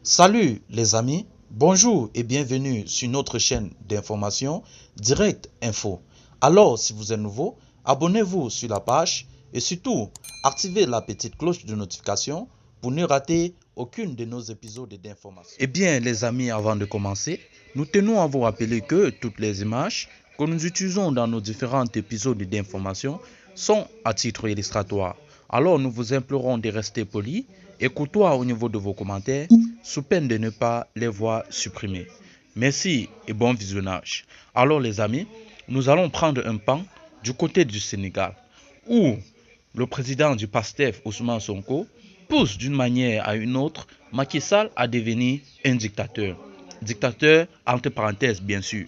Salut les amis, bonjour et bienvenue sur notre chaîne d'information Direct Info. Alors si vous êtes nouveau, abonnez-vous sur la page et surtout activez la petite cloche de notification pour ne rater aucune de nos épisodes d'information. Eh bien les amis, avant de commencer, nous tenons à vous rappeler que toutes les images que nous utilisons dans nos différents épisodes d'information sont à titre illustratoire. Alors nous vous implorons de rester polis et courtois au niveau de vos commentaires, sous peine de ne pas les voir supprimés. Merci et bon visionnage. Alors les amis, nous allons prendre un pan du côté du Sénégal, où le président du PASTEF, Ousmane Sonko, pousse d'une manière à une autre Macky Sall à devenir un dictateur. Dictateur entre parenthèses bien sûr.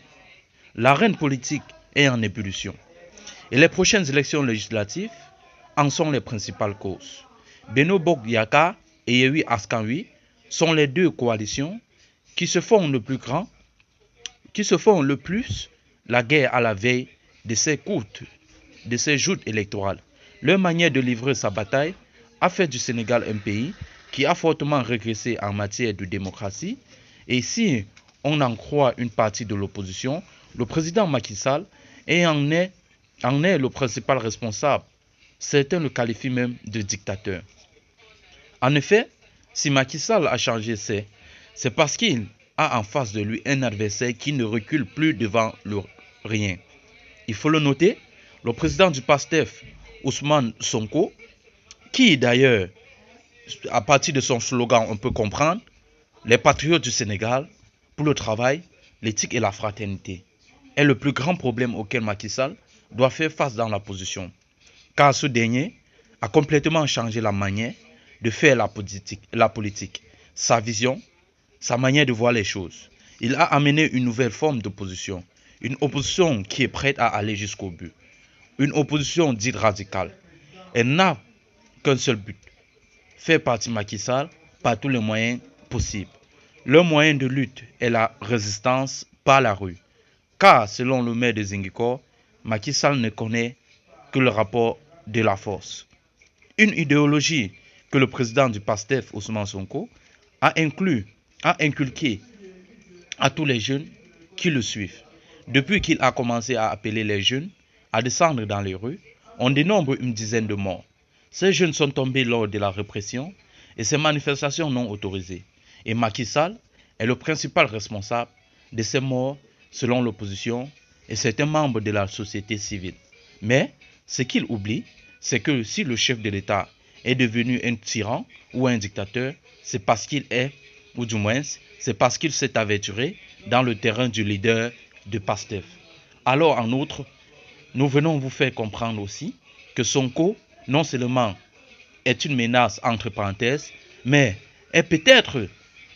L'arène politique est en ébullition. Et les prochaines élections législatives en sont les principales causes. Benno Bokk Yakaar et Yewwi Askan Wi sont les deux coalitions qui se font le plus la guerre à la veille de ces joutes électorales. Leur manière de livrer sa bataille a fait du Sénégal un pays qui a fortement régressé en matière de démocratie. Et si on en croit une partie de l'opposition, le président Macky Sall en est le principal responsable. Certains le qualifient même de dictateur. En effet, si Macky Sall a changé, c'est parce qu'il a en face de lui un adversaire qui ne recule plus devant rien. Il faut le noter, le président du PASTEF, Ousmane Sonko, qui d'ailleurs, à partir de son slogan, on peut comprendre, les patriotes du Sénégal, pour le travail, l'éthique et la fraternité, est le plus grand problème auquel Macky Sall doit faire face dans la position. Car ce dernier a complètement changé la manière de faire la politique, sa vision, sa manière de voir les choses. Il a amené une nouvelle forme d'opposition, une opposition qui est prête à aller jusqu'au but, une opposition dite radicale. Elle n'a qu'un seul but, faire partie Macky Sall par tous les moyens possibles. Le moyen de lutte est la résistance par la rue, car selon le maire de Ziguinchor, Macky Sall ne connaît que le rapport de la force. Une idéologie que le président du PASTEF, Ousmane Sonko, a inculqué à tous les jeunes qui le suivent. Depuis qu'il a commencé à appeler les jeunes à descendre dans les rues, on dénombre une dizaine de morts. Ces jeunes sont tombés lors de la répression et ces manifestations non autorisées. Et Macky Sall est le principal responsable de ces morts selon l'opposition et certains membres de la société civile. Mais ce qu'il oublie, c'est que si le chef de l'État est devenu un tyran ou un dictateur, c'est parce qu'il est, ou du moins, c'est parce qu'il s'est aventuré dans le terrain du leader de PASTEF. Alors, en outre, nous venons vous faire comprendre aussi que Sonko, non seulement est une menace entre parenthèses, mais est peut-être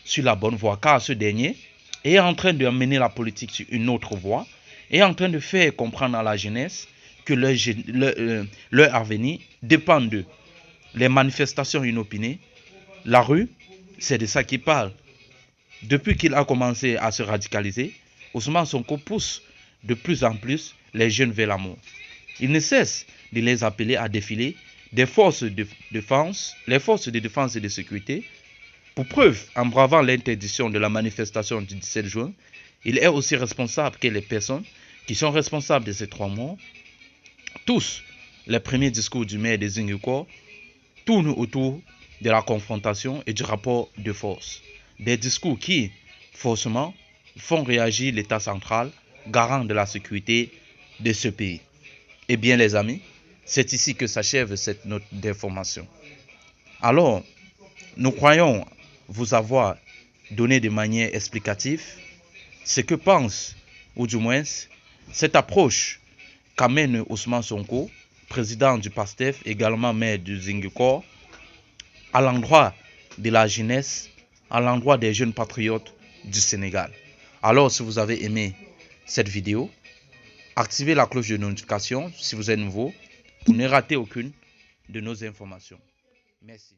sur la bonne voie, car ce dernier est en train de mener la politique sur une autre voie, est en train de faire comprendre à la jeunesse que leur avenir dépend d'eux. Les manifestations inopinées, la rue, c'est de ça qu'il parle. Depuis qu'il a commencé à se radicaliser, Ousmane Sonko pousse de plus en plus les jeunes vers la mort. Il ne cesse de les appeler à défiler les forces de défense et de sécurité. Pour preuve, en bravant l'interdiction de la manifestation du 17 juin, il est aussi responsable que les personnes qui sont responsables de ces 3 morts. Tous les premiers discours du maire de Ziguinchor tournent autour de la confrontation et du rapport de force. Des discours qui, forcément, font réagir l'État central, garant de la sécurité de ce pays. Eh bien les amis, c'est ici que s'achève cette note d'information. Alors, nous croyons vous avoir donné de manière explicative ce que pense, ou du moins, cette approche qu'amène Ousmane Sonko, président du PASTEF, également maire de Ziguinchor, à l'endroit de la jeunesse, à l'endroit des jeunes patriotes du Sénégal. Alors, si vous avez aimé cette vidéo, activez la cloche de notification si vous êtes nouveau pour ne rater aucune de nos informations. Merci.